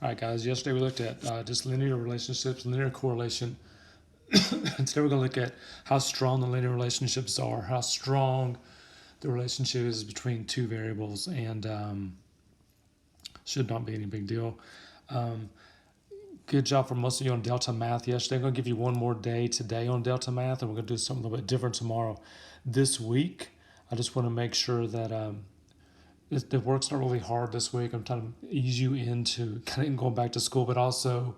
All right, guys, yesterday we looked at just linear relationships, linear correlation. Today we're going to look at how strong the linear relationships are, how strong the relationship is between two variables, and should not be any big deal. Um, Good job for most of you on Delta Math yesterday. I'm going to give you one more day today on Delta Math, and we're going to do something a little bit different tomorrow. This week, I just want to make sure that the work's not really hard this week. I'm trying to ease you into kind of going back to school, but also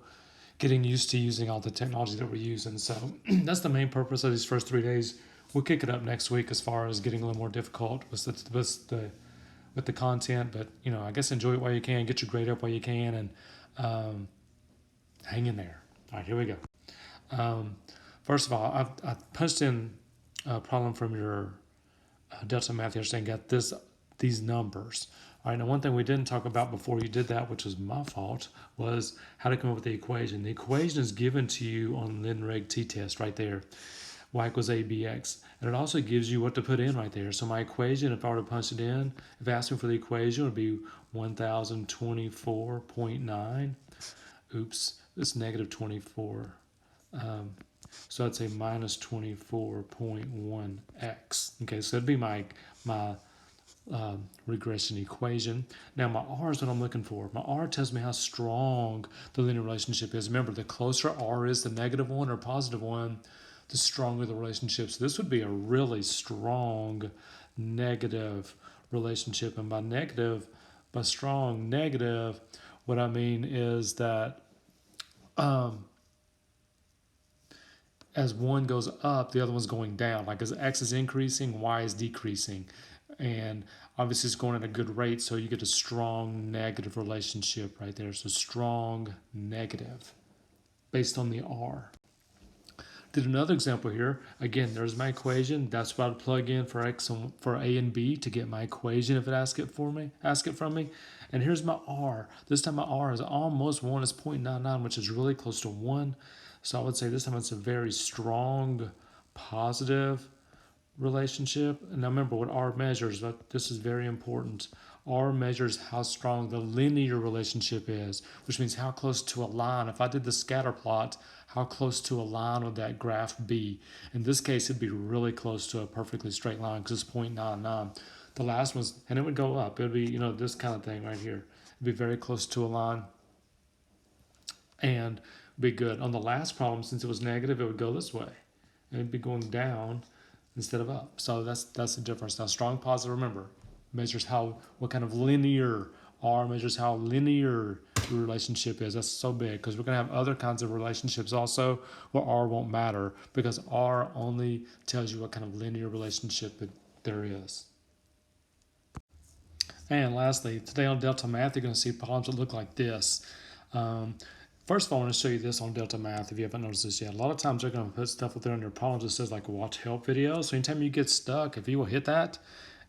getting used to using all the technology that we're using. So that's the main purpose of these first 3 days. We'll kick it up next week as far as getting a little more difficult with the content. But I guess enjoy it while you can, get your grade up while you can, and um, hang in there. All right, here we go. Um, First of all, I punched in a problem from your Delta Math yesterday and got these numbers. All right, now one thing we didn't talk about before you did that, which was my fault, was how to come up with the equation. The equation is given to you on Lin-Reg t-test right there. Y equals ABX. And it also gives you what to put in right there. So my equation, if I were to punch it in, if it asked me for the equation, it would be 1024.9. Oops, it's negative 24. So I'd say minus 24.1x. Okay, so that'd be my regression equation. Now my R is what I'm looking for. My R tells me how strong the linear relationship is. Remember, the closer R is to negative one or positive one, the stronger the relationship. So this would be a really strong negative relationship. And by strong negative, what I mean is that as one goes up, the other one's going down. Like as X is increasing, Y is decreasing. And obviously it's going at a good rate, so you get a strong negative relationship right there. So strong negative based on the R. Did another example here. Again, there's my equation. That's what I'd plug in for for A and B to get my equation if it asks it from me. And here's my R. This time my R is almost 1. It's 0.99, which is really close to 1. So I would say this time it's a very strong positive relationship. And now remember what R measures, but this is very important. R measures how strong the linear relationship is, which means how close to a line. If I did the scatter plot, how close to a line would that graph be? In this case, it'd be really close to a perfectly straight line because it's 0.99. The last one's, and it would go up. It would be, this kind of thing right here. It'd be very close to a line and be good. On the last problem, since it was negative, it would go this way. It'd be going down instead of up. So that's the difference. Now, strong positive, remember, measures what kind of linear. R measures how linear the relationship is. That's so big because we're going to have other kinds of relationships also where R won't matter because R only tells you what kind of linear relationship there is. And lastly, today on Delta Math, you're going to see problems that look like this. First of all, I want to show you this on Delta Math if you haven't noticed this yet. A lot of times they're going to put stuff up there in their problems that says like watch help video. So anytime you get stuck, if you will hit that,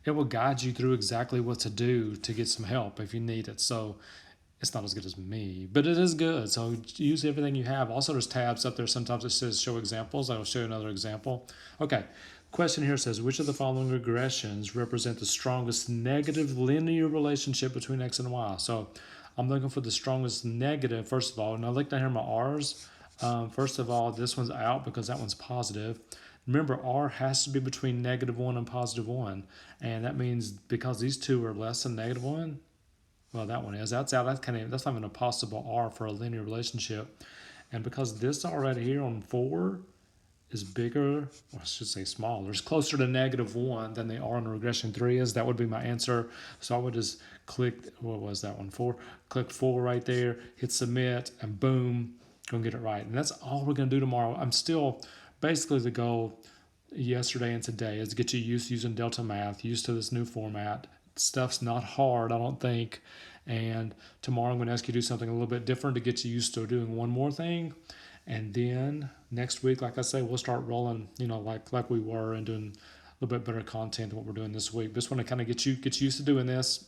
it will guide you through exactly what to do to get some help if you need it. So it's not as good as me, but it is good. So use everything you have. Also, there's tabs up there. Sometimes it says show examples. I will show you another example. Okay. Question here says, which of the following regressions represent the strongest negative linear relationship between X and Y? So I'm looking for the strongest negative, first of all. Now look down here at my R's. First of all, this one's out because that one's positive. Remember, R has to be between -1 and +1. And that means because these two are less than -1, well, that one is. That's out. That's not even a possible R for a linear relationship. And because this R right here on 4 is bigger, or I should say smaller, it's closer to -1 than the R on the regression 3 is, that would be my answer. So I would just click, what was that one, 4? Click 4 right there, hit submit, and boom, gonna get it right. And that's all we're gonna do tomorrow. I'm still, basically the goal yesterday and today is to get you used to using Delta Math, used to this new format. Stuff's not hard, I don't think. And tomorrow I'm going to ask you to do something a little bit different to get you used to doing one more thing. And then next week, like I say, we'll start rolling, like we were, and doing a little bit better content than what we're doing this week. Just want to kind of get you used to doing this,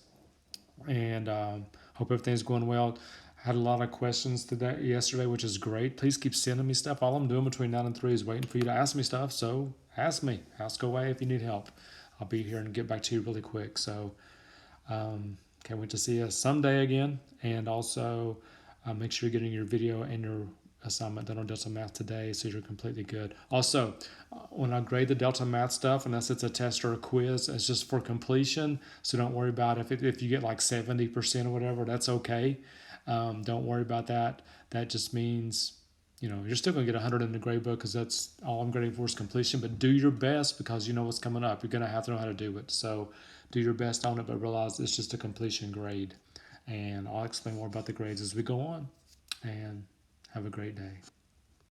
and hope everything's going well. Had a lot of questions yesterday, which is great. Please keep sending me stuff. All I'm doing between 9 and 3 is waiting for you to ask me stuff. So ask me. Ask away if you need help. I'll be here and get back to you really quick. So can't wait to see you someday again. And also Make sure you're getting your video and your assignment done on Delta Math today, so you're completely good. Also, when I grade the Delta Math stuff, unless it's a test or a quiz, it's just for completion. So don't worry about if you get like 70% or whatever, that's okay. Don't worry about that. That just means you're still going to get 100 in the grade book because that's all I'm grading for is completion. But do your best because you know what's coming up. You're going to have to know how to do it. So do your best on it, but realize it's just a completion grade. And I'll explain more about the grades as we go on. And have a great day.